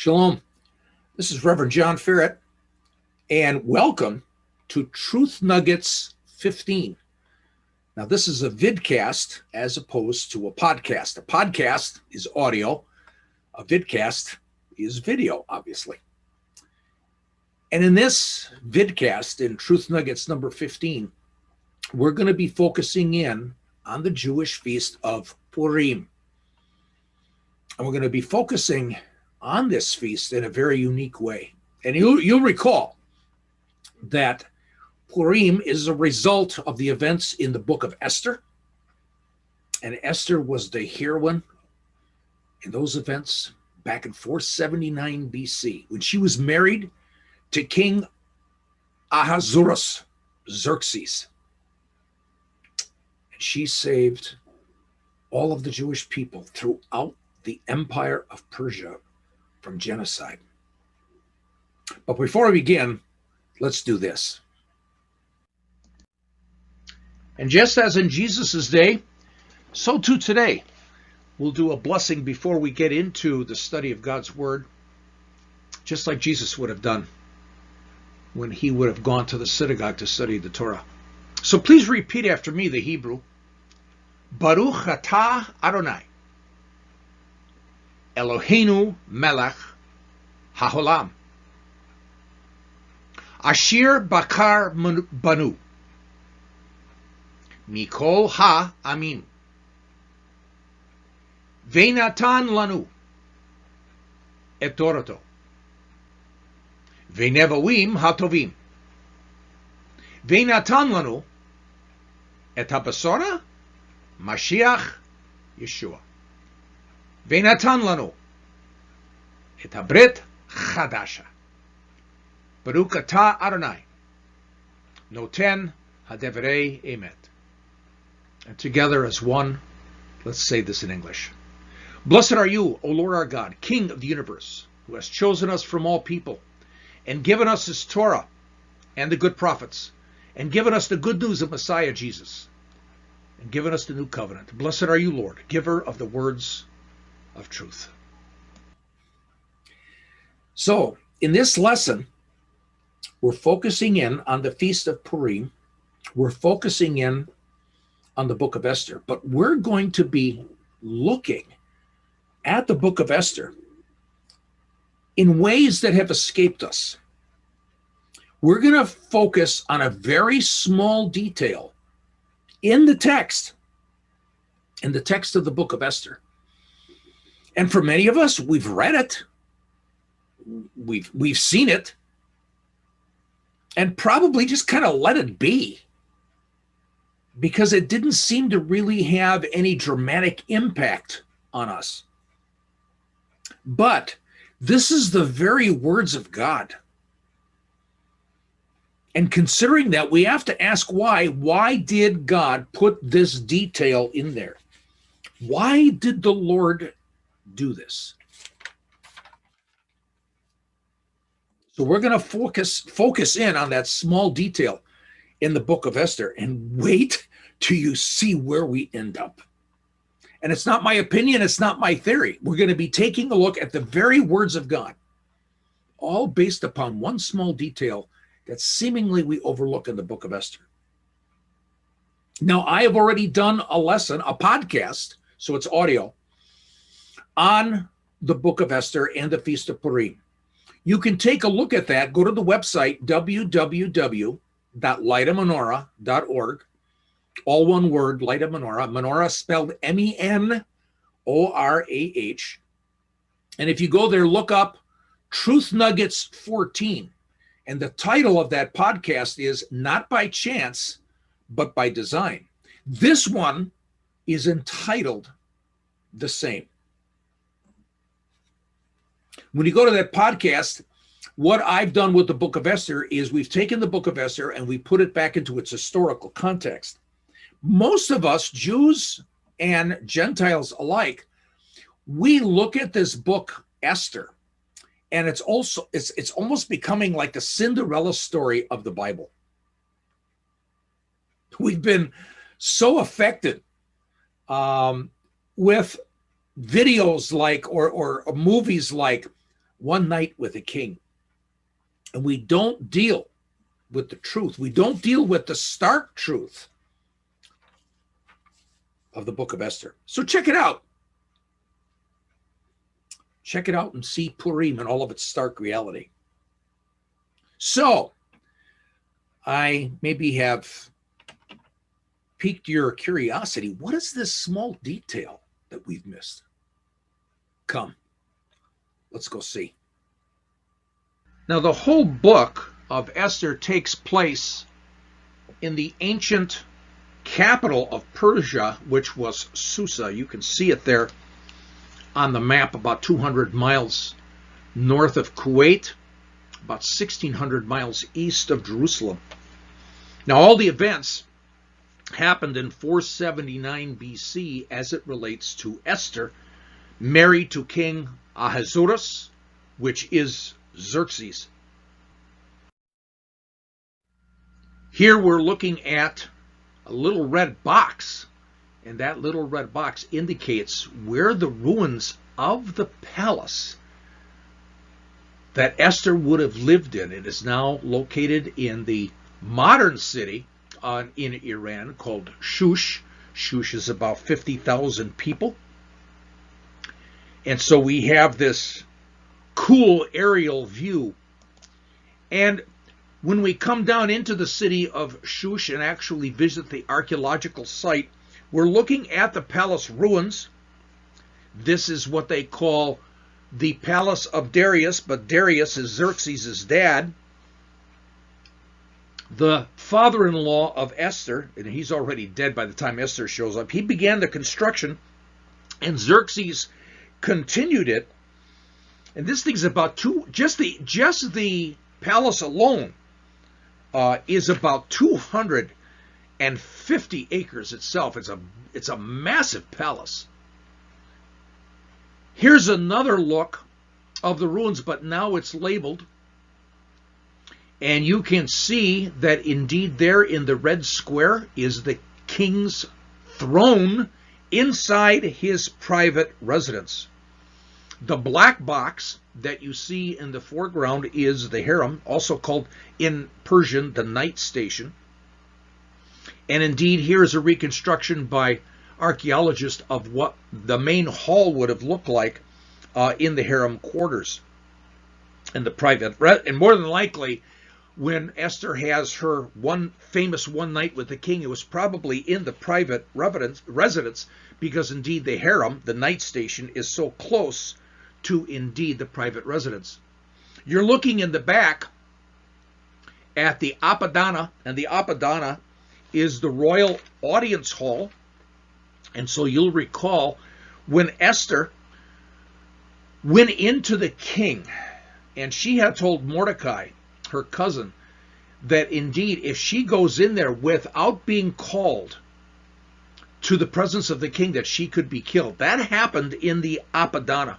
Shalom. This is Reverend John Ferret, and welcome to Truth Nuggets 15. Now, this is a vidcast as opposed to a podcast. A podcast is audio. A vidcast is video, obviously. And in this vidcast, in Truth Nuggets number 15, we're going to be focusing in on the Jewish feast of Purim. And we're going to be focusing on this feast in a very unique way. And you'll recall that Purim is a result of the events in the book of Esther. And Esther was the heroine in those events back in 479 BC, when she was married to King Ahasuerus, Xerxes. And she saved all of the Jewish people throughout the empire of Persia from genocide. But before we begin, let's do this. And just as in Jesus' day, so too today, we'll do a blessing before we get into the study of God's Word, just like Jesus would have done when he would have gone to the synagogue to study the Torah. So please repeat after me the Hebrew. Baruch atah Adonai, Eloheinu melech haolam, Asher bakar banu, mikol ha'amim, ve'natan lanu et torato, ve'nevoim hatovim, ve'natan lanu et habasora Mashiach Yeshua. Ve'natan lanu et habrit chadasha. Baruch atah Adonai noten hadevrei emet. And together as one, let's say this in English. Blessed are you, O Lord our God, King of the universe, who has chosen us from all people and given us his Torah and the good prophets, and given us the good news of Messiah Jesus, and given us the new covenant. Blessed are you, Lord, giver of the words of truth. So, in this lesson, we're focusing in on the Feast of Purim. We're focusing in on the book of Esther, but we're going to be looking at the book of Esther in ways that have escaped us. We're going to focus on a very small detail in the text of the book of Esther. And for many of us, we've read it, we've seen it, and probably just kind of let it be, because it didn't seem to really have any dramatic impact on us. But this is the very words of God. And considering that, we have to ask why. Why did God put this detail in there? Why did the Lord do this? So we're going to focus in on that small detail in the book of Esther, and wait till you see where we end up. And it's not my opinion, it's not my theory. We're going to be taking a look at the very words of God, all based upon one small detail that seemingly we overlook in the book of Esther. Now, I have already done a lesson, a podcast, so it's audio, on the book of Esther and the Feast of Purim. You can take a look at that. Go to the website, www.lightamenorah.org. All one word, Light of Menorah. Menorah spelled Menorah. And if you go there, look up Truth Nuggets 14. And the title of that podcast is Not by Chance, but by Design. This one is entitled the same. When you go to that podcast, what I've done with the book of Esther is we've taken the book of Esther and we put it back into its historical context. Most of us, Jews and Gentiles alike, we look at this book, Esther, and it's almost becoming like the Cinderella story of the Bible. We've been so affected with videos like or movies like one night with a king. And we don't deal with the truth. We don't deal with the stark truth of the book of Esther. So check it out. Check it out and see Purim and all of its stark reality. So I maybe have piqued your curiosity. What is this small detail that we've missed? Come, let's go see. Now, the whole book of Esther takes place in the ancient capital of Persia, which was Susa. You can see it there on the map, about 200 miles north of Kuwait, about 1,600 miles east of Jerusalem. Now, all the events happened in 479 BC as it relates to Esther, married to King Ahasuerus, which is Xerxes. Here we're looking at a little red box, and that little red box indicates where the ruins of the palace that Esther would have lived in. It is now located in the modern city in Iran called Shush. Shush is about 50,000 people. And so we have this cool aerial view. And when we come down into the city of Shush and actually visit the archaeological site, we're looking at the palace ruins. This is what they call the palace of Darius, but Darius is Xerxes' dad. The father-in-law of Esther, and he's already dead by the time Esther shows up, he began the construction, and Xerxes continued it. And this thing's about just the palace alone is about 250 acres itself. It's a massive palace. Here's another look of the ruins, but now it's labeled. And you can see that indeed there in the red square is the king's throne inside his private residence. The black box that you see in the foreground is the harem, also called in Persian the night station. And indeed, here is a reconstruction by archaeologists of what the main hall would have looked like in the harem quarters in the private. And more than likely, when Esther has her famous one night with the king, it was probably in the private residence, because indeed the harem, the night station, is so close to indeed the private residence. You're looking in the back at the Apadana, and the Apadana is the royal audience hall. And so you'll recall when Esther went into the king, and she had told Mordecai, her cousin, that indeed if she goes in there without being called to the presence of the king, that she could be killed. That happened in the Apadana.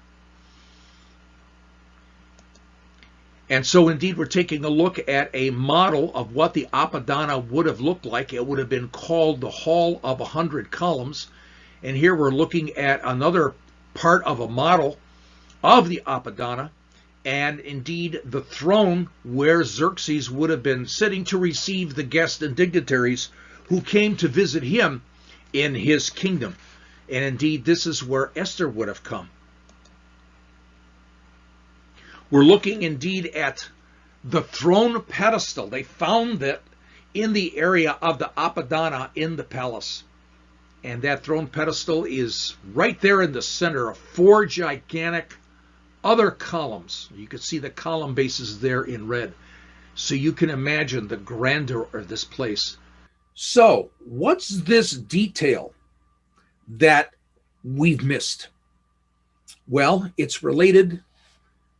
And so indeed we're taking a look at a model of what the Apadana would have looked like. It would have been called the Hall of 100 Columns. And here we're looking at another part of a model of the Apadana, and indeed the throne where Xerxes would have been sitting to receive the guests and dignitaries who came to visit him in his kingdom. And indeed this is where Esther would have come. We're looking indeed at the throne pedestal. They found that in the area of the Apadana in the palace. And that throne pedestal is right there in the center of 4 gigantic other columns. You can see the column bases there in red. So you can imagine the grandeur of this place. So what's this detail that we've missed? Well, it's related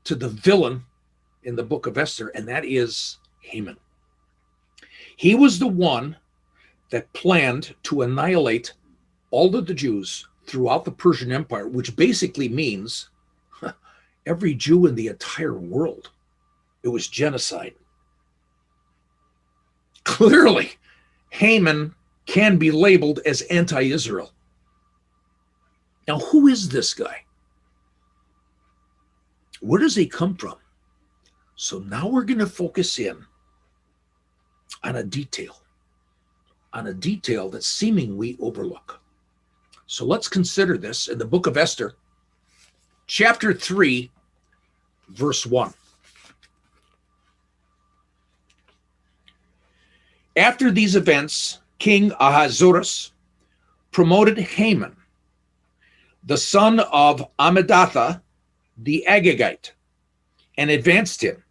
to the villain in the book of Esther, and that is Haman. He was the one that planned to annihilate all of the Jews throughout the Persian Empire, which basically means every Jew in the entire world. It was genocide. Clearly, Haman can be labeled as anti-Israel. Now, who is this guy? Where does he come from? So now we're going to focus in on a detail that seemingly we overlook. So let's consider this in the book of Esther, chapter 3, verse 1. After these events, King Ahasuerus promoted Haman, the son of Hammedatha, the Agagite, and advanced him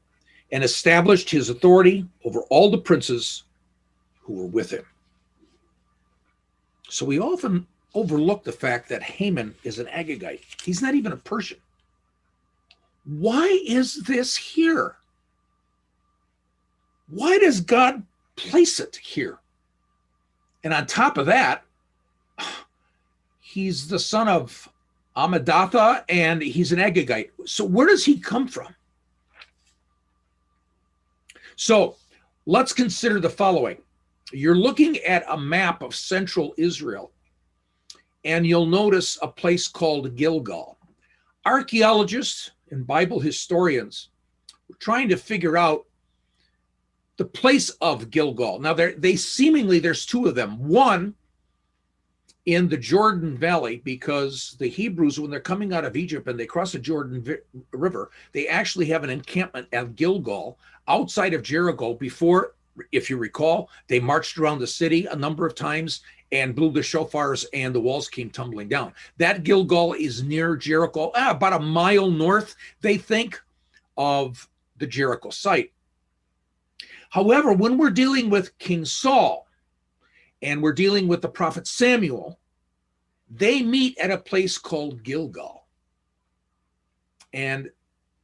and established his authority over all the princes who were with him. So we often overlook the fact that Haman is an Agagite. He's not even a Persian. Why is this here? Why does God place it here? And on top of that, he's the son of Hammedatha and he's an Agagite. So where does he come from? So let's consider the following. You're looking at a map of central Israel, and you'll notice a place called Gilgal. Archaeologists and Bible historians were trying to figure out the place of Gilgal. Now, there's two of them. One in the Jordan Valley, because the Hebrews, when they're coming out of Egypt and they cross the Jordan River, they actually have an encampment at Gilgal outside of Jericho. Before, if you recall, they marched around the city a number of times and blew the shofars and the walls came tumbling down. That Gilgal is near Jericho, about a mile north, they think, of the Jericho site. However, when we're dealing with King Saul and we're dealing with the prophet Samuel, they meet at a place called Gilgal. And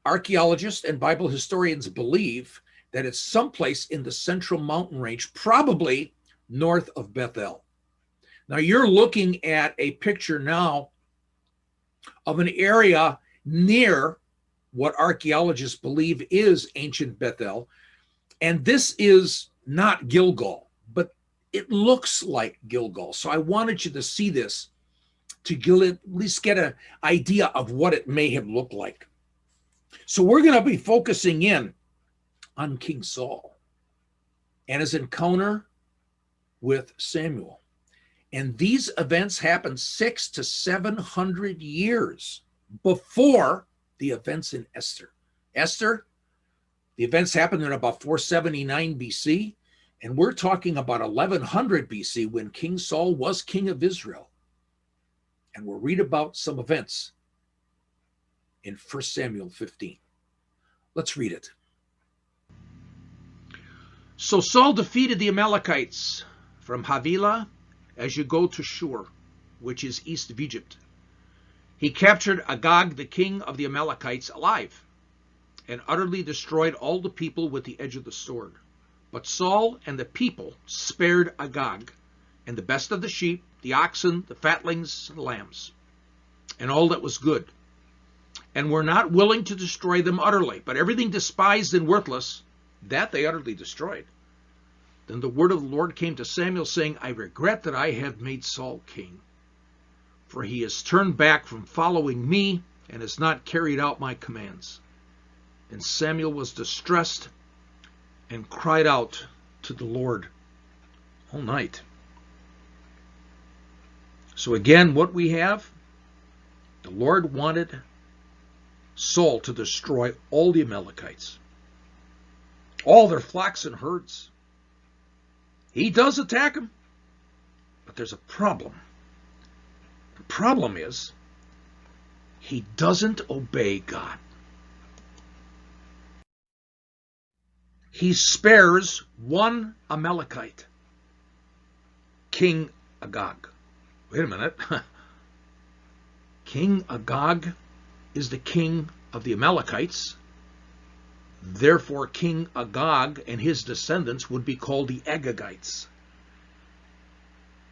archaeologists and Bible historians believe that it's someplace in the central mountain range, probably north of Bethel. Now you're looking at a picture now of an area near what archaeologists believe is ancient Bethel. And this is not Gilgal, but it looks like Gilgal. So I wanted you to see this to at least get an idea of what it may have looked like. So we're going to be focusing in on King Saul and his encounter with Samuel. And these events happened 600 to 700 years before the events in Esther. Esther, the events happened in about 479 BC, and we're talking about 1100 BC when King Saul was king of Israel. And we'll read about some events in 1 Samuel 15. Let's read it. So Saul defeated the Amalekites from Havilah as you go to Shur, which is east of Egypt. He captured Agag, the king of the Amalekites, alive, and utterly destroyed all the people with the edge of the sword. But Saul and the people spared Agag, and the best of the sheep, the oxen, the fatlings, and the lambs, and all that was good, and were not willing to destroy them utterly, but everything despised and worthless, that they utterly destroyed. Then the word of the Lord came to Samuel, saying, I regret that I have made Saul king, for he has turned back from following me and has not carried out my commands. And Samuel was distressed and cried out to the Lord all night. So again, what we have, the Lord wanted Saul to destroy all the Amalekites, all their flocks and herds. He does attack them, but there's a problem. The problem is he doesn't obey God. He spares one Amalekite, King Agag. Wait a minute. King Agag is the king of the Amalekites. Therefore, King Agag and his descendants would be called the Agagites.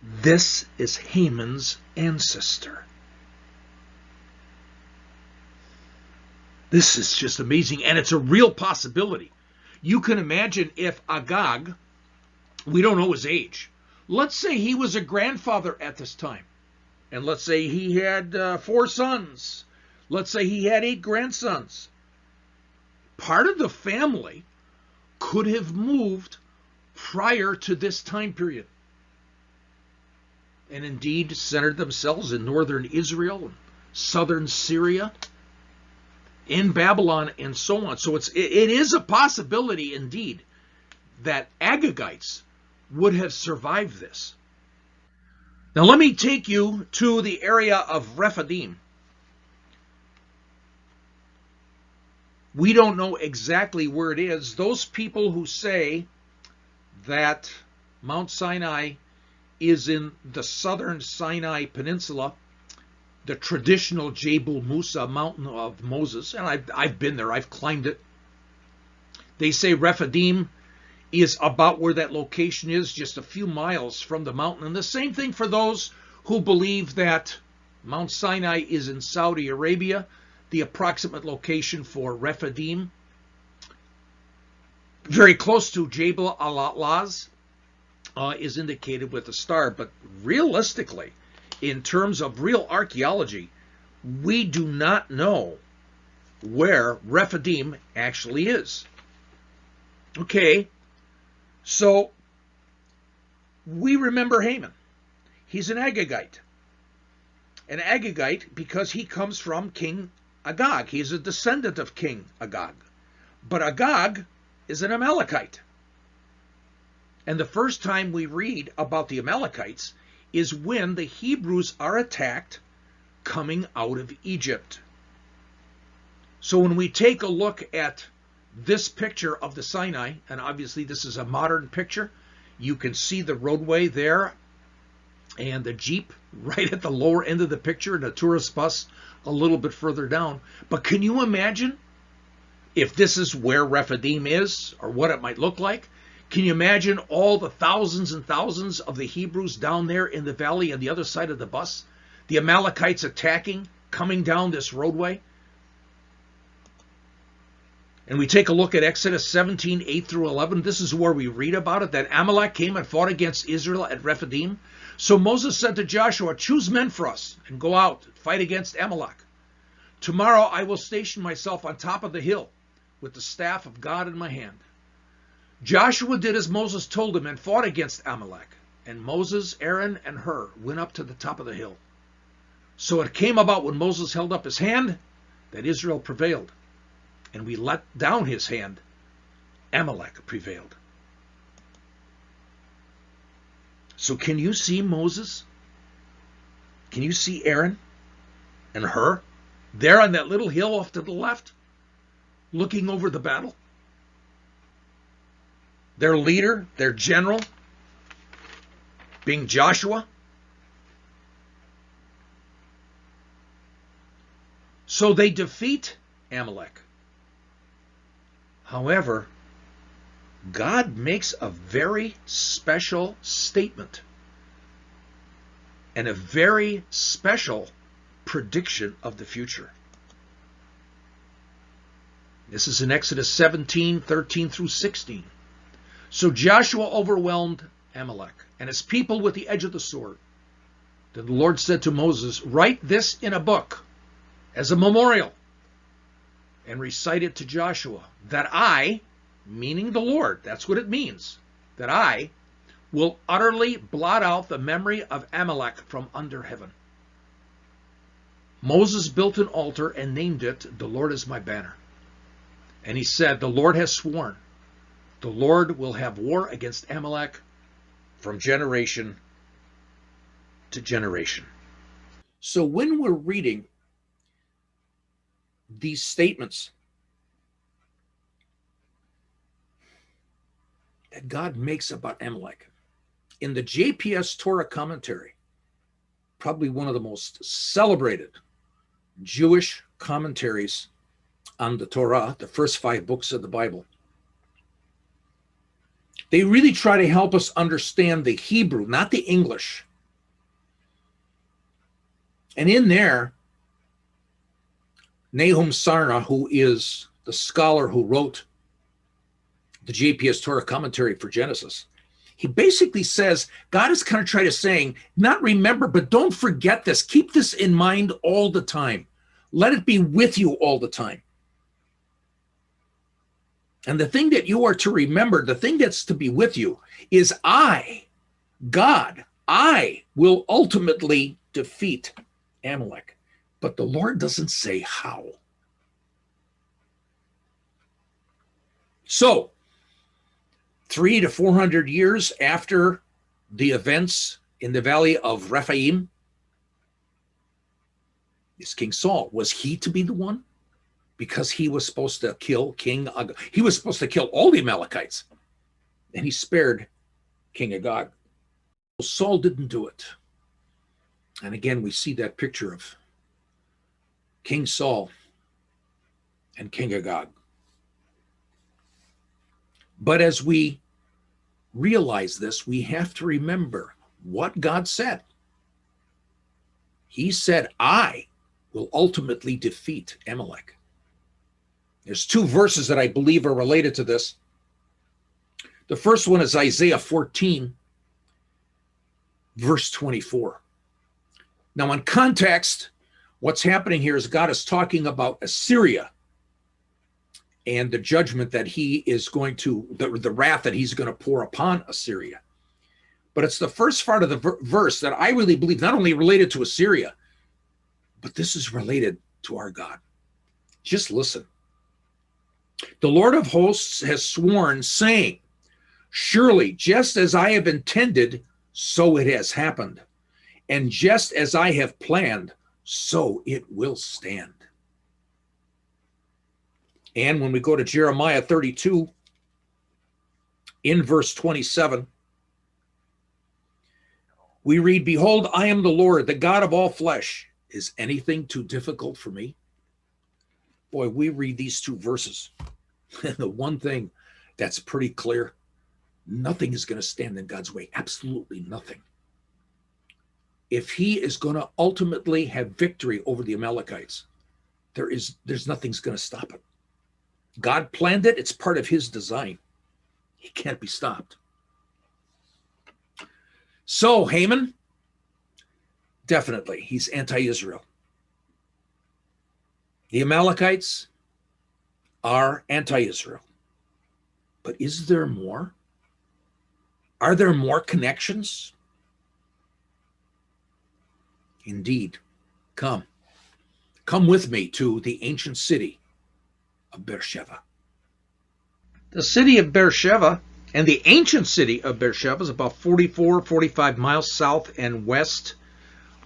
This is Haman's ancestor. This is just amazing, and it's a real possibility. You can imagine if Agag, we don't know his age, let's say he was a grandfather at this time, and let's say he had 4 sons. Let's say he had 8 grandsons. part of the family could have moved prior to this time period, and indeed centered themselves in northern Israel and southern Syria, in Babylon, and so on. So it is a possibility indeed that Agagites would have survived this. Now let me take you to the area of Rephidim. We don't know exactly where it is. Those people who say that Mount Sinai is in the southern Sinai Peninsula, the traditional Jebel Musa, mountain of Moses, and I've been there, I've climbed it. They say Rephidim is about where that location is, just a few miles from the mountain. And the same thing for those who believe that Mount Sinai is in Saudi Arabia. The approximate location for Rephidim, very close to Jebel al-Laz, is indicated with a star. But realistically, in terms of real archaeology, we do not know where Rephidim actually is. Okay, so we remember Haman. He's an Agagite. An Agagite because he comes from King Agag. He's a descendant of King Agag. But Agag is an Amalekite. And the first time we read about the Amalekites is when the Hebrews are attacked coming out of Egypt. So when we take a look at this picture of the Sinai, and obviously this is a modern picture, you can see the roadway there and the Jeep right at the lower end of the picture and a tourist bus a little bit further down. But can you imagine if this is where Rephidim is, or what it might look like? Can you imagine all the thousands and thousands of the Hebrews down there in the valley on the other side of the bus? The Amalekites attacking, coming down this roadway? And we take a look at Exodus 17, 8 through 11. This is where we read about it, that Amalek came and fought against Israel at Rephidim. So Moses said to Joshua, "Choose men for us and go out, fight against Amalek. Tomorrow I will station myself on top of the hill with the staff of God in my hand." Joshua did as Moses told him and fought against Amalek. And Moses, Aaron, and Hur went up to the top of the hill. So it came about when Moses held up his hand that Israel prevailed. And we let down his hand, Amalek prevailed. So can you see Moses? Can you see Aaron and Hur there on that little hill off to the left, looking over the battle? Their leader, their general, being Joshua. So they defeat Amalek. However, God makes a very special statement and a very special prediction of the future. This is in Exodus 17, 13 through 16. So Joshua overwhelmed Amalek and his people with the edge of the sword. Then the Lord said to Moses, "Write this in a book as a memorial and recite it to Joshua, that I," meaning the Lord, that's what it means, that I will utterly blot out the memory of Amalek from under heaven. Moses built an altar and named it, "The Lord is my banner." And he said, "The Lord has sworn, the Lord will have war against Amalek from generation to generation." So when we're reading these statements that God makes about Amalek, in the JPS Torah commentary, probably one of the most celebrated Jewish commentaries on the Torah, the first 5 books of the Bible, they really try to help us understand the Hebrew, not the English. And in there, Nahum Sarna, who is the scholar who wrote the JPS Torah commentary for Genesis, he basically says God is kind of trying to saying, not remember, but don't forget this. Keep this in mind all the time. Let it be with you all the time. And the thing that you are to remember, the thing that's to be with you, is God, I will ultimately defeat Amalek. But the Lord doesn't say how. So, 300 to 400 years after the events in the valley of Rephaim, is King Saul. Was he to be the one? Because he was supposed to kill King Agag. He was supposed to kill all the Amalekites. And he spared King Agag. Saul didn't do it. And again, we see that picture of King Saul and King Agag. But as we realize this, we have to remember what God said. He said, I will ultimately defeat Amalek. There's two verses that I believe are related to this. The first one is Isaiah 14, verse 24. Now, in context, what's happening here is God is talking about Assyria and the judgment that he is going to, the wrath that he's going to pour upon Assyria. But it's the first part of the verse that I really believe not only related to Assyria, but this is related to our God. Just listen. The Lord of hosts has sworn, saying, surely, just as I have intended, so it has happened. And just as I have planned, so it will stand. And when we go to Jeremiah 32, in verse 27, we read, behold, I am the Lord, the God of all flesh. Is anything too difficult for me? Boy, we read these two verses. And the one thing that's pretty clear, nothing is going to stand in God's way. Absolutely nothing. If he is going to ultimately have victory over the Amalekites, there's nothing's going to stop it. God planned it. It's part of his design. He can't be stopped. So Haman, definitely, he's anti-Israel. The Amalekites are anti-Israel. But is there more? Are there more connections? Indeed. Come with me to the ancient city of Beersheba. The city of Beersheba and the ancient city of Beersheba is about 45 miles south and west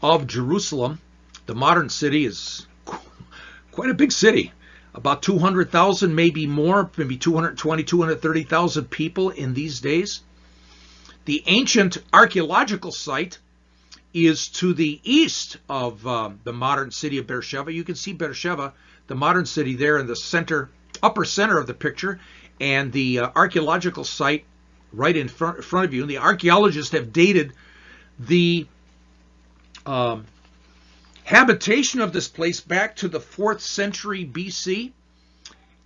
of Jerusalem. The modern city is quite a big city, about 200,000, maybe more, maybe 220, 230,000 people in these days. The ancient archaeological site is to the east of the modern city of Beersheba. You can see Beersheba, the modern city, there in the center, upper center of the picture, and the archaeological site right in front of you. And the archaeologists have dated the habitation of this place back to the 4th century BC,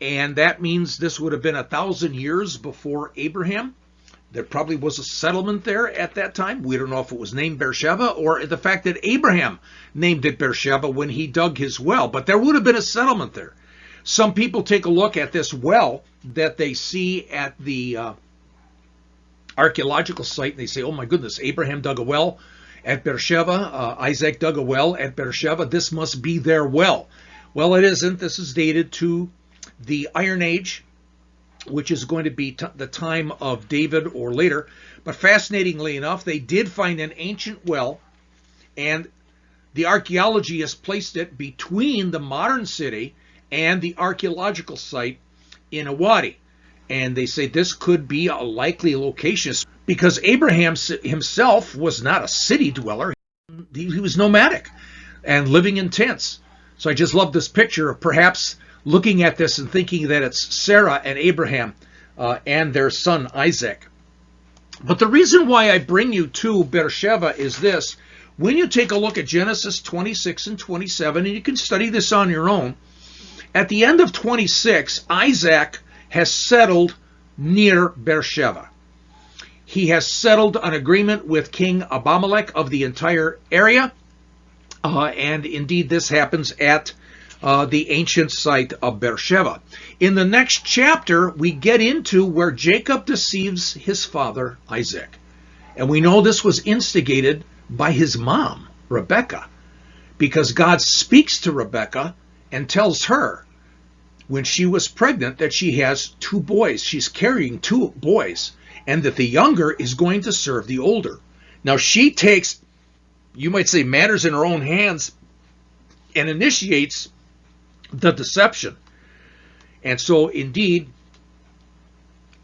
and that means this would have been 1,000 years before Abraham. There probably was a settlement there at that time. We don't know if it was named Beersheba or the fact that Abraham named it Beersheba when he dug his well, but there would have been a settlement there. Some people take a look at this well that they see at the archaeological site, and they say, oh my goodness, Abraham dug a well at Beersheba, Isaac dug a well at Beersheba, this must be their well. Well, it isn't. This is dated to the Iron Age, which is going to be the time of David or later. But fascinatingly enough, they did find an ancient well, and the archaeology has placed it between the modern city and the archaeological site in a wadi. And they say this could be a likely location because Abraham himself was not a city dweller. He was nomadic and living in tents. So I just love this picture of perhaps looking at this and thinking that it's Sarah and Abraham and their son Isaac. But the reason why I bring you to Beersheba is this. When you take a look at Genesis 26 and 27, and you can study this on your own, at the end of 26, Isaac has settled near Beersheba. He has settled an agreement with King Abimelech of the entire area, and indeed this happens at the ancient site of Beersheba. In the next chapter, we get into where Jacob deceives his father, Isaac. And we know this was instigated by his mom, Rebekah, because God speaks to Rebekah and tells her when she was pregnant that she has 2 boys. She's carrying 2 boys, and that the younger is going to serve the older. Now she takes, you might say, matters in her own hands and initiates the deception. And so indeed,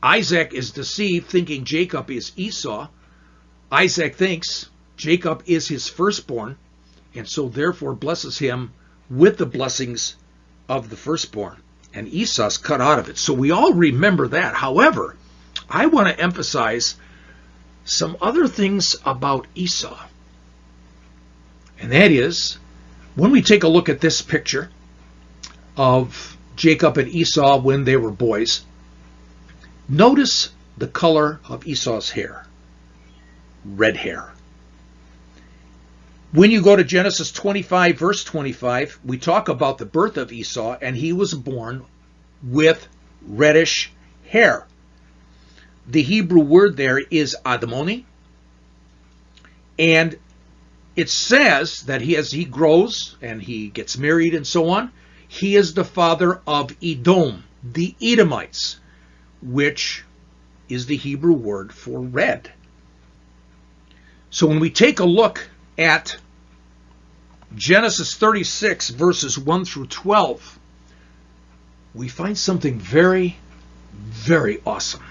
Isaac is deceived, thinking Jacob is Esau. Isaac thinks Jacob is his firstborn, and so therefore blesses him with the blessings of the firstborn. And Esau's cut out of it. So we all remember that. However, I want to emphasize some other things about Esau. And that is, when we take a look at this picture of Jacob and Esau when they were boys, notice the color of Esau's hair. Red hair. When you go to Genesis 25, verse 25, we talk about the birth of Esau, and he was born with reddish hair. The Hebrew word there is admoni, and it says that as he grows and he gets married and so on, he is the father of Edom, the Edomites, which is the Hebrew word for red. So when we take a look at Genesis 36, verses 1 through 12, we find something very, very awesome.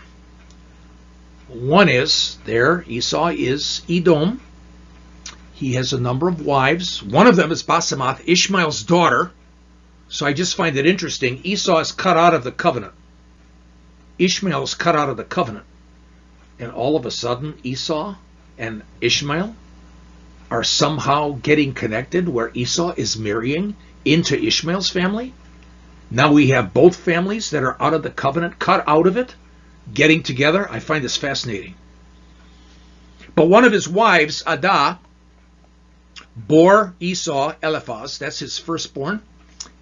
One is, there, Esau is Edom. He has a number of wives. One of them is Basemath, Ishmael's daughter. So I just find it interesting. Esau is cut out of the covenant. Ishmael is cut out of the covenant. And all of a sudden, Esau and Ishmael are somehow getting connected, where Esau is marrying into Ishmael's family. Now we have both families that are out of the covenant, cut out of it, getting together. I find this fascinating. But one of his wives, Adah, bore Esau Eliphaz. That's his firstborn.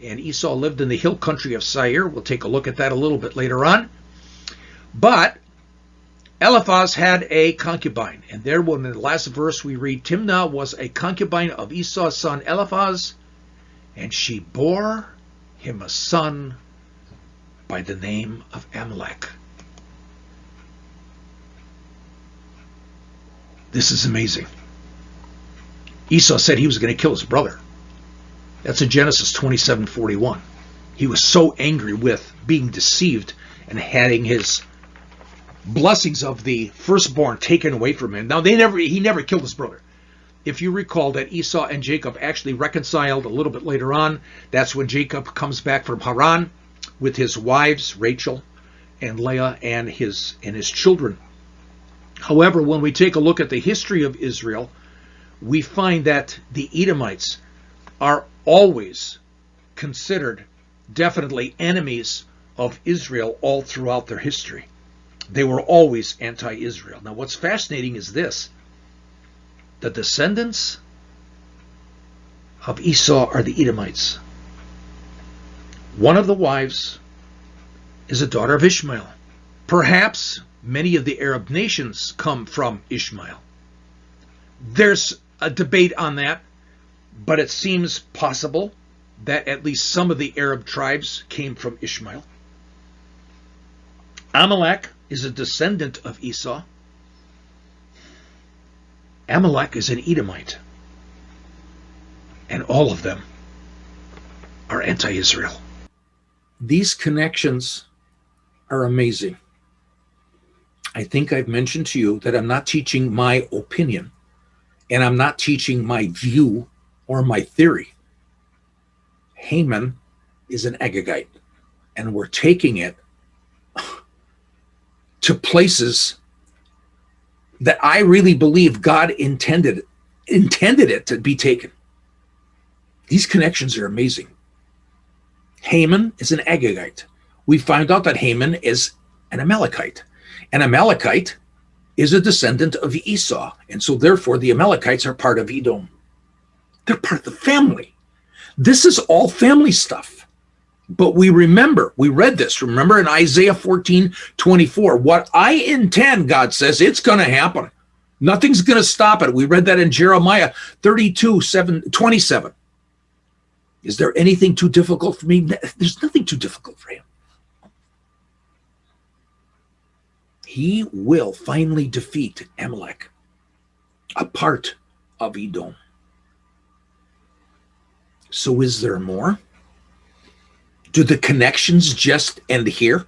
And Esau lived in the hill country of Seir. We'll take a look at that a little bit later on. But Eliphaz had a concubine. And there, in the last verse, we read, Timnah was a concubine of Esau's son Eliphaz, and she bore him a son by the name of Amalek. This is amazing. Esau said he was going to kill his brother. That's in Genesis 27:41. He was so angry with being deceived and having his blessings of the firstborn taken away from him. Now, he never killed his brother. If you recall that Esau and Jacob actually reconciled a little bit later on, that's when Jacob comes back from Haran with his wives, Rachel and Leah, and his children. However, when we take a look at the history of Israel, we find that the Edomites are always considered definitely enemies of Israel all throughout their history. They were always anti-Israel. Now, what's fascinating is this. The descendants of Esau are the Edomites. One of the wives is a daughter of Ishmael. Perhaps many of the Arab nations come from Ishmael. There's a debate on that, but it seems possible that at least some of the Arab tribes came from Ishmael. Amalek is a descendant of Esau. Amalek is an Edomite. And all of them are anti-Israel. These connections are amazing. I think I've mentioned to you that I'm not teaching my opinion, and I'm not teaching my view or my theory. Haman is an Agagite, and we're taking it to places that I really believe God intended it to be taken. These connections are amazing. Haman is an Agagite. We find out that Haman is an Amalekite. An Amalekite is a descendant of Esau, and so therefore the Amalekites are part of Edom. They're part of the family. This is all family stuff. But we read this, remember in Isaiah 14:24, what I intend, God says, it's going to happen. Nothing's going to stop it. We read that in Jeremiah 32:27. Is there anything too difficult for me? There's nothing too difficult for him. He will finally defeat Amalek, a part of Edom. So is there more? Do the connections just end here?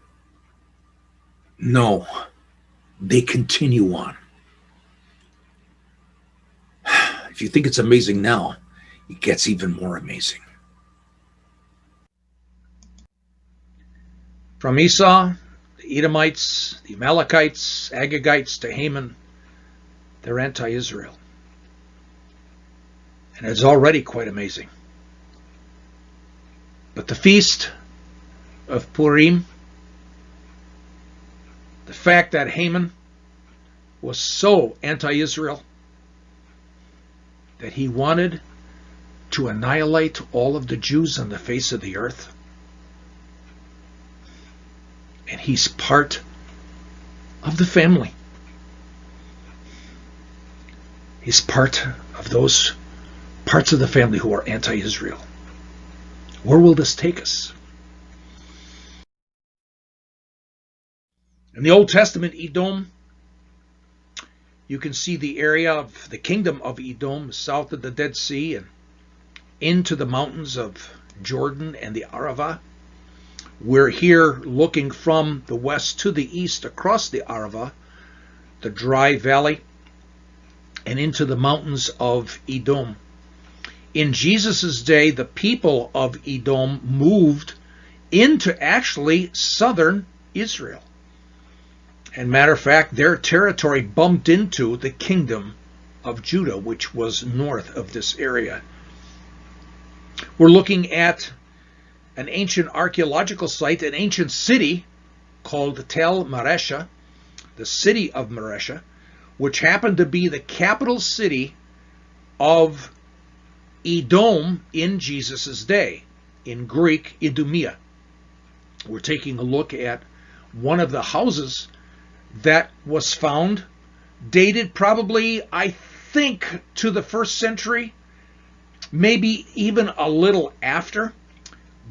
No, they continue on. If you think it's amazing now, it gets even more amazing. From Esau, the Edomites, the Amalekites, Agagites to Haman, they're anti-Israel. And it's already quite amazing. But the feast of Purim, the fact that Haman was so anti-Israel that he wanted to annihilate all of the Jews on the face of the earth, and he's part of the family. He's part of those parts of the family who are anti-Israel. Where will this take us? In the Old Testament, Edom, you can see the area of the kingdom of Edom south of the Dead Sea and into the mountains of Jordan and the Arava. We're here looking from the west to the east across the Arava, the dry valley, and into the mountains of Edom. In Jesus' day, the people of Edom moved into actually southern Israel. And matter of fact, their territory bumped into the kingdom of Judah, which was north of this area. We're looking at an ancient archaeological site, an ancient city called Tel Maresha, the city of Maresha, which happened to be the capital city of Edom in Jesus' day, in Greek, Idumea. We're taking a look at one of the houses that was found, dated probably, I think, to the 1st century, maybe even a little after.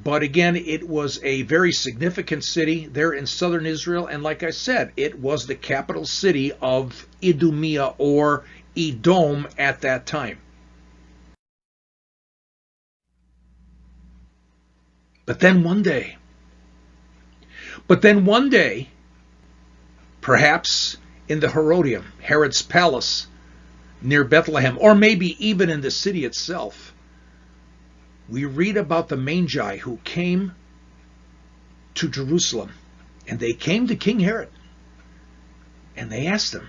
But again, it was a very significant city there in southern Israel. And like I said, it was the capital city of Idumea, or Edom, at that time. But then one day, perhaps in the Herodium, Herod's palace near Bethlehem, or maybe even in the city itself, we read about the Magi who came to Jerusalem, and they came to King Herod, and they asked him,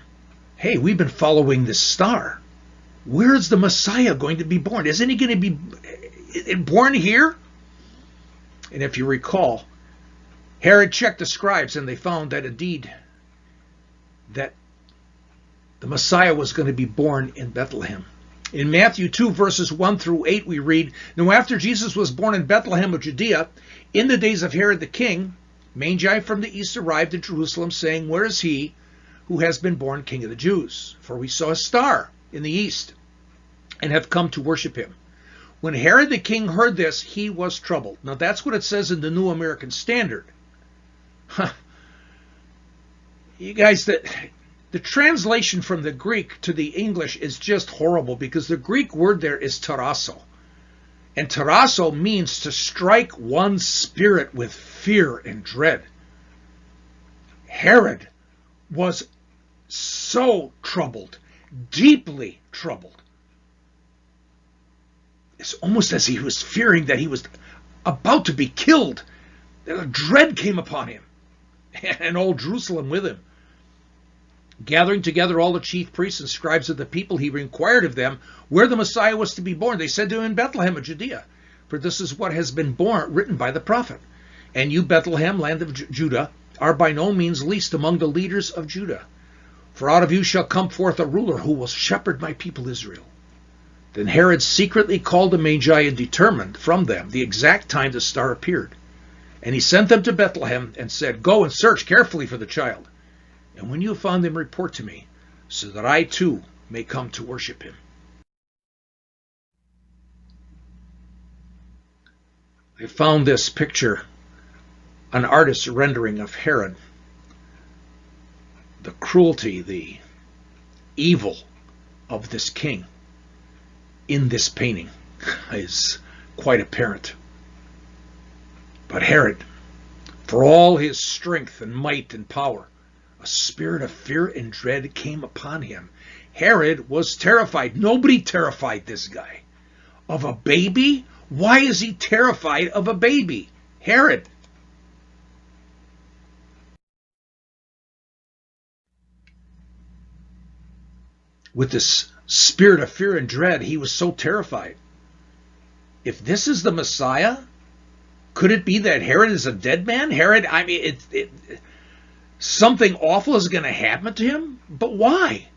hey, we've been following this star. Where is the Messiah going to be born? Isn't he going to be born here? And if you recall, Herod checked the scribes, and they found that indeed that the Messiah was going to be born in Bethlehem. In Matthew 2, verses 1 through 8, we read, Now after Jesus was born in Bethlehem of Judea, in the days of Herod the king, Magi from the east arrived in Jerusalem, saying, Where is he who has been born King of the Jews? For we saw a star in the east, and have come to worship him. When Herod the king heard this, he was troubled. Now that's what it says in the New American Standard. You guys, the translation from the Greek to the English is just horrible, because the Greek word there is tarasso. And tarasso means to strike one's spirit with fear and dread. Herod was so troubled, deeply troubled. It's almost as he was fearing that he was about to be killed, that a dread came upon him, and all Jerusalem with him. Gathering together all the chief priests and scribes of the people, he inquired of them where the Messiah was to be born. They said to him, in Bethlehem of Judea, for this is what has been written by the prophet. And you, Bethlehem, land of Judah, are by no means least among the leaders of Judah. For out of you shall come forth a ruler who will shepherd my people Israel. Then Herod secretly called the Magi and determined from them the exact time the star appeared. And he sent them to Bethlehem and said, "Go and search carefully for the child. And when you have found him, report to me, so that I too may come to worship him." I found this picture, an artist's rendering of Herod. The cruelty, the evil of this king in this painting is quite apparent. But Herod, for all his strength and might and power, a spirit of fear and dread came upon him. Herod was terrified. Nobody terrified this guy. Of a baby? Why is he terrified of a baby? Herod. With this spirit of fear and dread, he was so terrified. If this is the Messiah, could it be that Herod is a dead man? Herod, I mean, something awful is going to happen to him? But why?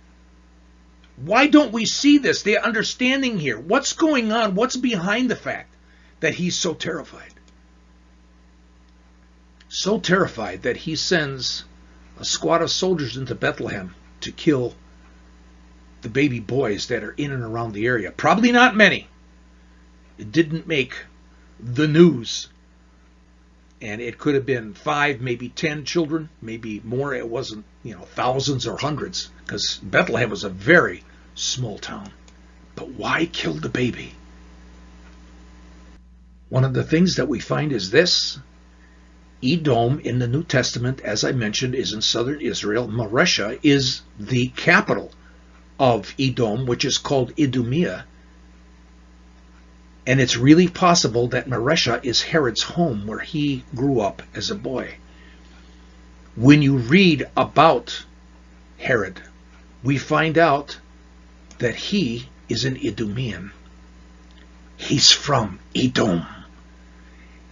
Why don't we see this? The understanding here. What's going on? What's behind the fact that he's so terrified? So terrified that he sends a squad of soldiers into Bethlehem to kill the baby boys that are in and around the area. Probably not many. It didn't make the news. And it could have been 5, maybe 10 children, maybe more. It wasn't, thousands or hundreds, because Bethlehem was a very small town. But why kill the baby? One of the things that we find is this. Edom in the New Testament, as I mentioned, is in southern Israel. Mareshah is the capital of Edom, which is called Idumea. And it's really possible that Mareshah is Herod's home, where he grew up as a boy. When you read about Herod, we find out that he is an Idumean. He's from Edom.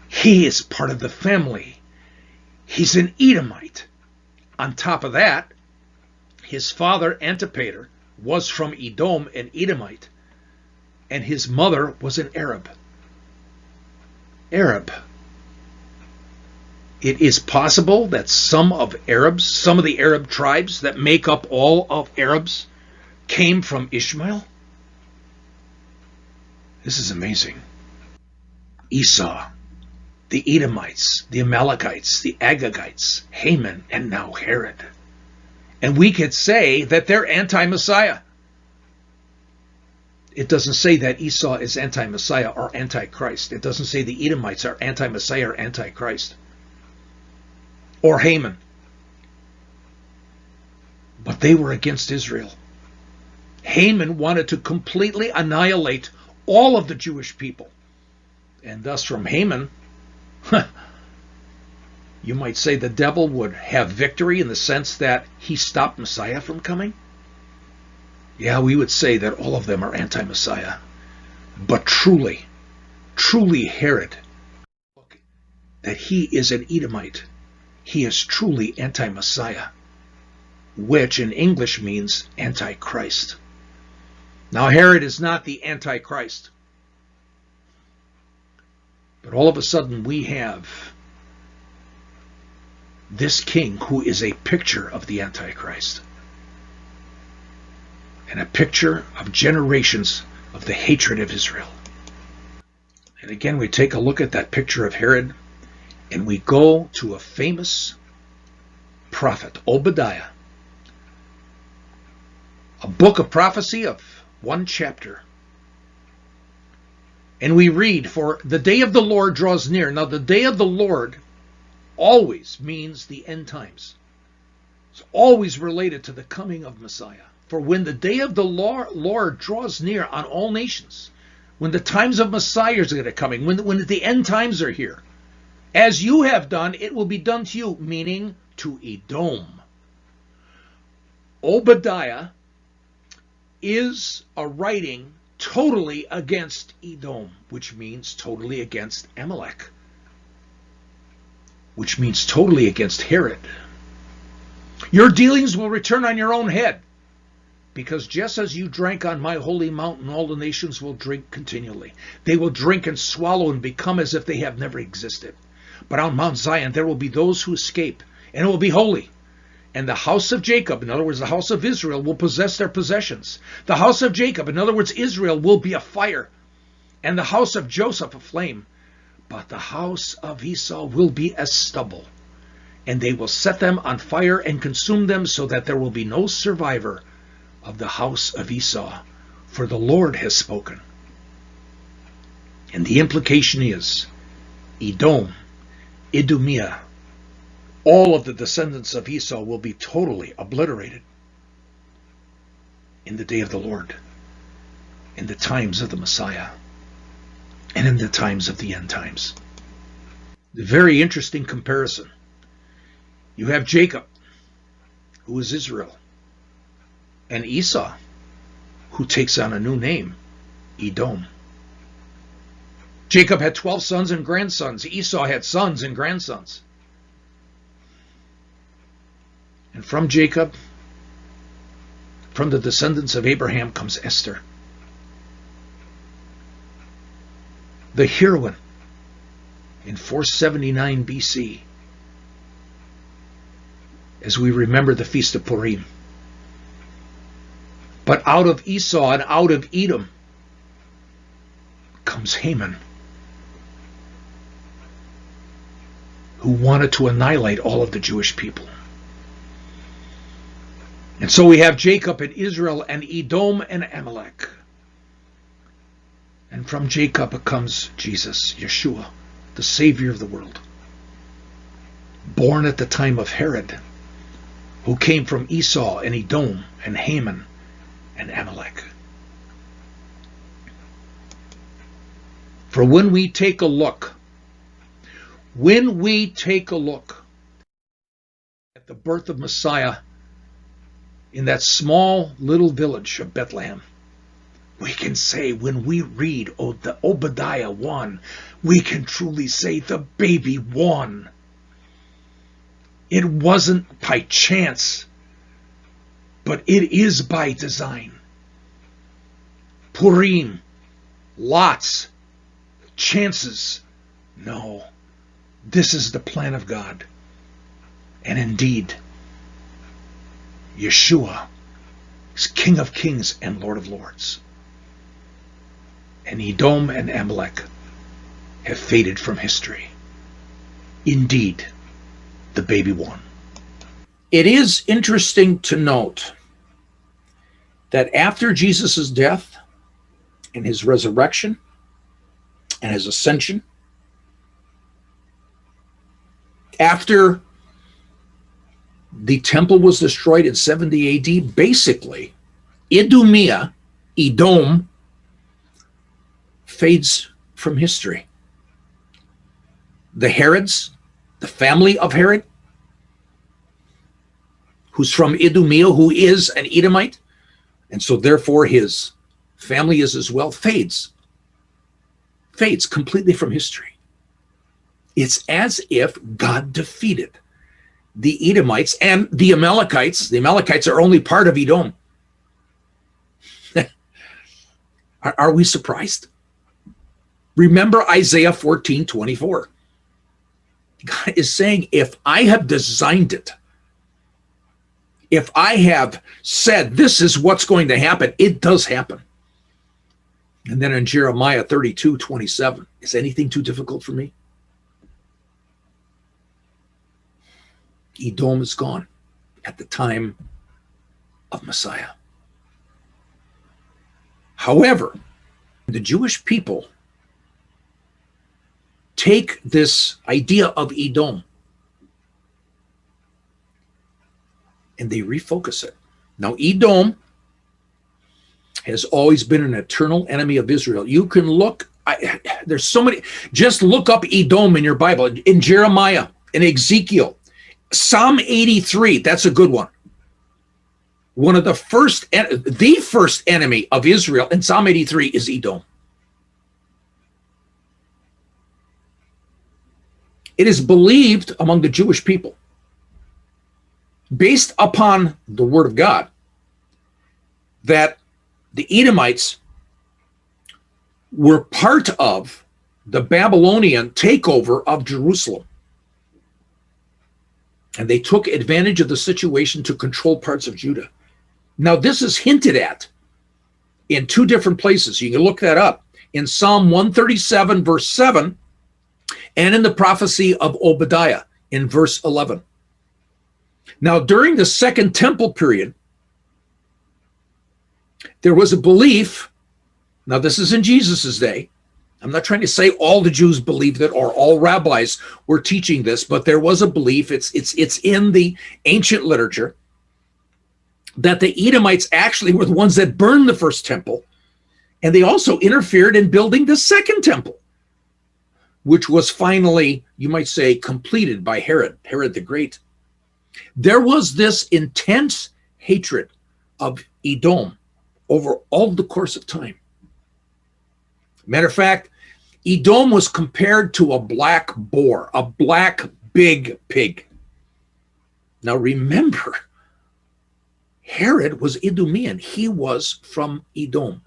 He is part of the family. He's an Edomite. On top of that, his father Antipater was from Edom, an Edomite, and his mother was an Arab. Arab. It is possible that some of the Arab tribes that make up all of Arabs came from Ishmael. This is amazing. Esau, the Edomites, the Amalekites, the Agagites, Haman, and now Herod. And we could say that they're anti-Messiah. It doesn't say that Esau is anti-Messiah or anti-Christ. It doesn't say the Edomites are anti-Messiah or anti-Christ. Or Haman. But they were against Israel. Haman wanted to completely annihilate all of the Jewish people. And thus from Haman, you might say the devil would have victory in the sense that he stopped Messiah from coming. Yeah, we would say that all of them are anti-Messiah. But truly Herod, that he is an Edomite. He is truly anti-Messiah, which in English means anti-Christ. Now Herod is not the anti-Christ. But all of a sudden we have this king who is a picture of the Antichrist. And a picture of generations of the hatred of Israel. And again, we take a look at that picture of Herod, and we go to a famous prophet, Obadiah. A book of prophecy of 1 chapter. And we read, "For the day of the Lord draws near." Now, the day of the Lord always means the end times. It's always related to the coming of Messiah. For when the day of the Lord draws near on all nations, when the times of Messiah are going to come, when the end times are here, as you have done, it will be done to you, meaning to Edom. Obadiah is a writing totally against Edom, which means totally against Amalek, which means totally against Herod. Your dealings will return on your own head. Because just as you drank on my holy mountain, all the nations will drink continually. They will drink and swallow and become as if they have never existed. But on Mount Zion there will be those who escape, and it will be holy. And the house of Jacob, in other words, the house of Israel, will possess their possessions. The house of Jacob, in other words, Israel, will be a fire, and the house of Joseph a flame. But the house of Esau will be as stubble, and they will set them on fire and consume them, so that there will be no survivor of the house of Esau, for the Lord has spoken. And the implication is, Edom, Idumea, all of the descendants of Esau will be totally obliterated in the day of the Lord, in the times of the Messiah, and in the times of the end times. The very interesting comparison. You have Jacob, who is Israel, and Esau, who takes on a new name, Edom. Jacob had 12 sons and grandsons. Esau had sons and grandsons. And from Jacob, from the descendants of Abraham, comes Esther, the heroine in 479 BC, as we remember the Feast of Purim. But out of Esau and out of Edom comes Haman, who wanted to annihilate all of the Jewish people. And so we have Jacob and Israel and Edom and Amalek. And from Jacob comes Jesus, Yeshua, the Savior of the world, born at the time of Herod, who came from Esau and Edom and Haman and Amalek. For when we take a look at the birth of Messiah in that small little village of Bethlehem, we can say, when we read the Obadiah 1, we can truly say the baby won. It wasn't by chance, but it is by design. Purim, lots, chances. No, this is the plan of God. And indeed, Yeshua is King of Kings and Lord of Lords. And Edom and Amalek have faded from history. Indeed, the baby won. It is interesting to note that after Jesus' death and his resurrection and his ascension, after the temple was destroyed in 70 AD, basically, Idumea, Edom, fades from history. The Herods, the family of Herod, who's from Idumea, who is an Edomite, and so therefore his family is as well, fades completely from history. It's as if God defeated the Edomites and the Amalekites. The Amalekites are only part of Edom. Are we surprised? Remember Isaiah 14:24. God is saying, if I have designed it, if I have said this is what's going to happen, it does happen. And then in Jeremiah 32:27, is anything too difficult for me? Edom is gone at the time of Messiah. However, the Jewish people take this idea of Edom and they refocus it. Now, Edom has always been an eternal enemy of Israel. You can look, there's so many, just look up Edom in your Bible, in Jeremiah, in Ezekiel, Psalm 83, that's a good one. One of the first enemy of Israel in Psalm 83 is Edom. It is believed among the Jewish people, based upon the Word of God, that the Edomites were part of the Babylonian takeover of Jerusalem. And they took advantage of the situation to control parts of Judah. Now, this is hinted at in two different places. You can look that up in Psalm 137, verse 7, and in the prophecy of Obadiah in verse 11. Now, during the Second Temple period, there was a belief. Now, this is in Jesus's day. I'm not trying to say all the Jews believed it or all rabbis were teaching this, but there was a belief, it's in the ancient literature, that the Edomites actually were the ones that burned the first temple, and they also interfered in building the second temple, which was finally, you might say, completed by Herod the Great. There was this intense hatred of Edom over all the course of time. Matter of fact, Edom was compared to a black boar, a black big pig. Now remember, Herod was Idumean. He was from Edom.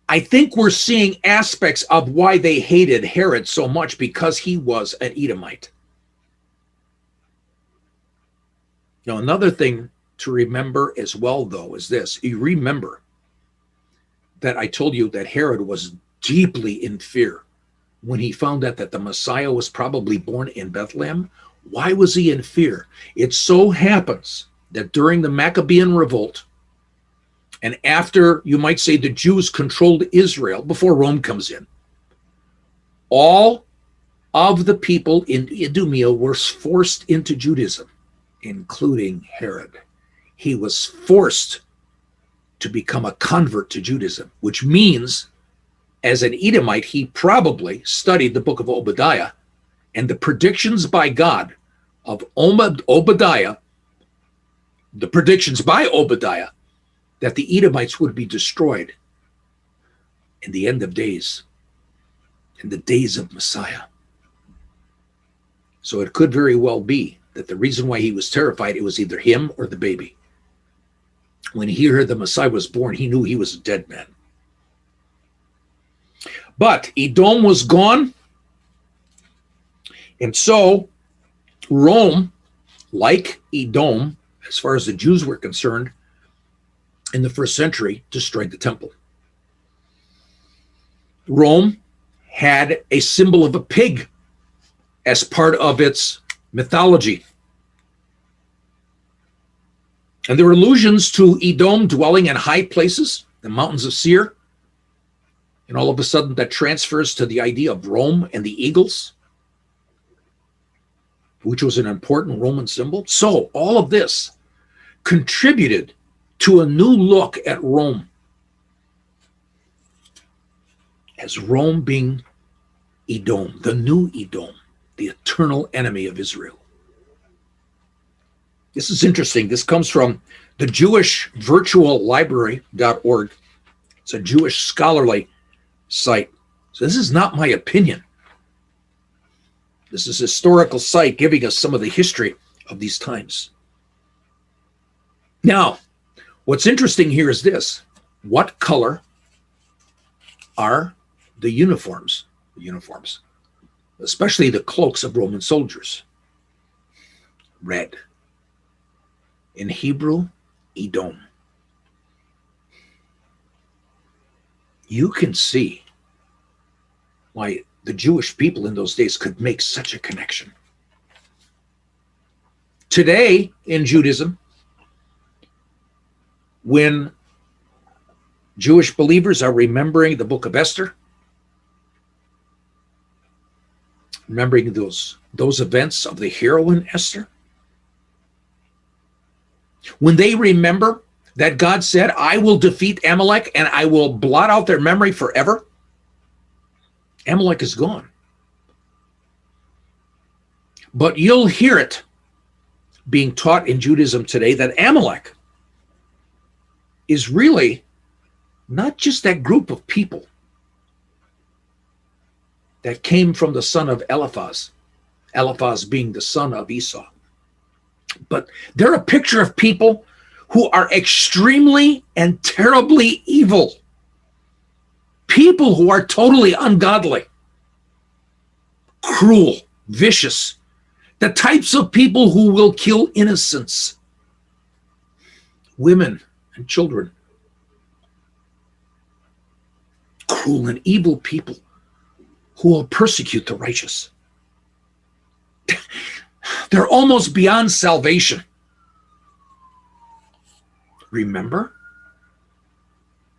I think we're seeing aspects of why they hated Herod so much, because he was an Edomite. Now, another thing to remember as well, though, is this. You remember that I told you that Herod was deeply in fear when he found out that the Messiah was probably born in Bethlehem. Why was he in fear? It so happens that during the Maccabean revolt, and after, you might say, the Jews controlled Israel, before Rome comes in, all of the people in Idumea were forced into Judaism, including Herod. He was forced to become a convert to Judaism, which means, as an Edomite, he probably studied the book of Obadiah and the predictions by God of Obadiah, the predictions by Obadiah that the Edomites would be destroyed in the end of days, in the days of Messiah. So it could very well be that the reason why he was terrified, it was either him or the baby. When he heard the Messiah was born, he knew he was a dead man. But Edom was gone, and so Rome, like Edom, as far as the Jews were concerned, in the first century, destroyed the temple. Rome had a symbol of a pig as part of its mythology. And there were allusions to Edom dwelling in high places, the mountains of Seir. And all of a sudden that transfers to the idea of Rome and the eagles, which was an important Roman symbol. So all of this contributed to a new look at Rome, as Rome being Edom, the new Edom, the eternal enemy of Israel. This is interesting. This comes from the JewishVirtualLibrary.org. It's a Jewish scholarly site. So this is not my opinion. This is a historical site giving us some of the history of these times. Now, what's interesting here is this. What color are the uniforms? The uniforms, especially the cloaks of Roman soldiers. Red. In Hebrew, Edom. You can see why the Jewish people in those days could make such a connection. Today in Judaism, when Jewish believers are remembering the book of Esther, remembering those events of the heroine Esther, when they remember that God said, I will defeat Amalek and I will blot out their memory forever, Amalek is gone. But you'll hear it being taught in Judaism today that Amalek is really not just that group of people that came from the son of Eliphaz, Eliphaz being the son of Esau, but they're a picture of people who are extremely and terribly evil. People who are totally ungodly, cruel, vicious, the types of people who will kill innocents, women and children, cruel and evil people who will persecute the righteous. They're almost beyond salvation. Remember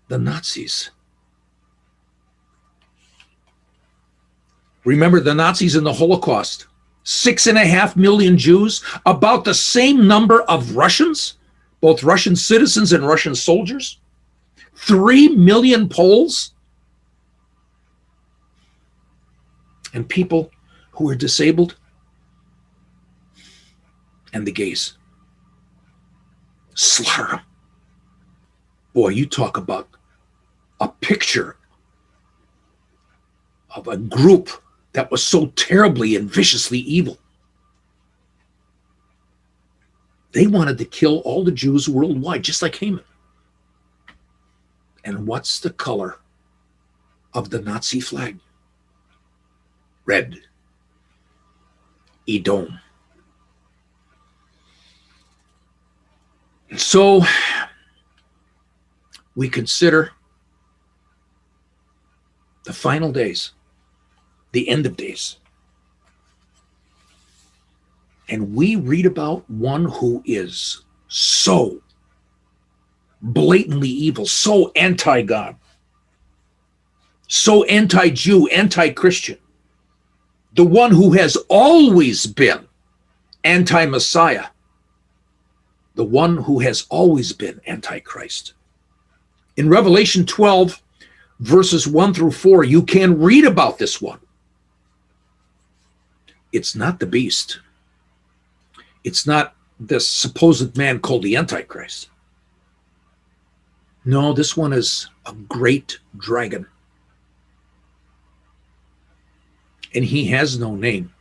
the Nazis. Remember the Nazis in the Holocaust. 6.5 million Jews, about the same number of Russians, both Russian citizens and Russian soldiers. 3 million Poles. And people who are disabled. And the gays. Slaughter them. Boy, you talk about a picture of a group that was so terribly and viciously evil. They wanted to kill all the Jews worldwide, just like Haman. And what's the color of the Nazi flag? Red. Edom. And so we consider the final days, the end of days. And we read about one who is so blatantly evil, so anti-God, so anti-Jew, anti-Christian, the one who has always been anti-Messiah, the one who has always been anti-Christ. In Revelation 12, verses 1 through 4, you can read about this one. It's not the beast. It's not this supposed man called the Antichrist. No, this one is a great dragon. And he has no name.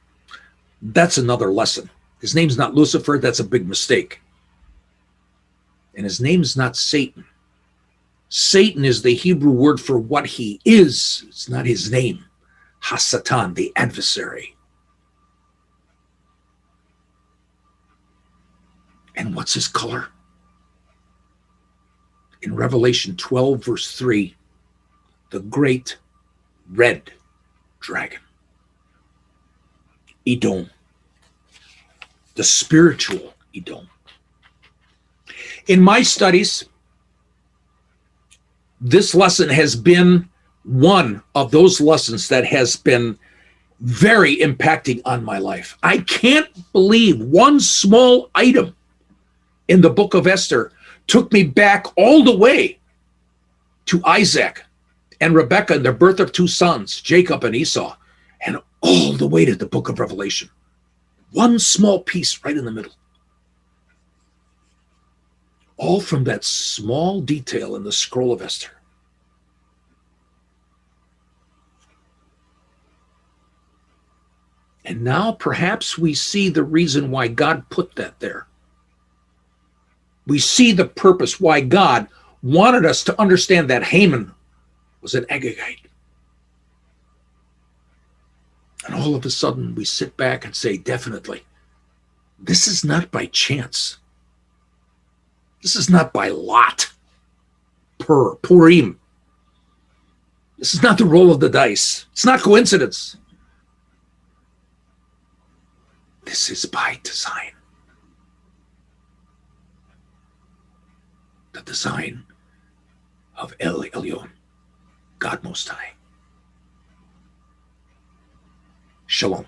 That's another lesson. His name's not Lucifer. That's a big mistake. And his name's not Satan. Satan is the Hebrew word for what he is. It's not his name. Hasatan, the adversary. And what's his color? In Revelation 12, verse 3, the great red dragon. Edom. The spiritual Edom. In my studies, this lesson has been one of those lessons that has been very impacting on my life. I can't believe one small item in the book of Esther took me back all the way to Isaac and Rebekah and the birth of two sons, Jacob and Esau, and all the way to the book of Revelation. One small piece right in the middle. All from that small detail in the scroll of Esther. And now perhaps we see the reason why God put that there. We see the purpose why God wanted us to understand that Haman was an Agagite. And all of a sudden we sit back and say, definitely, this is not by chance. This is not by lot, Purim. This is not the roll of the dice. It's not coincidence. This is by design. The design of El Elyon, God Most High. Shalom.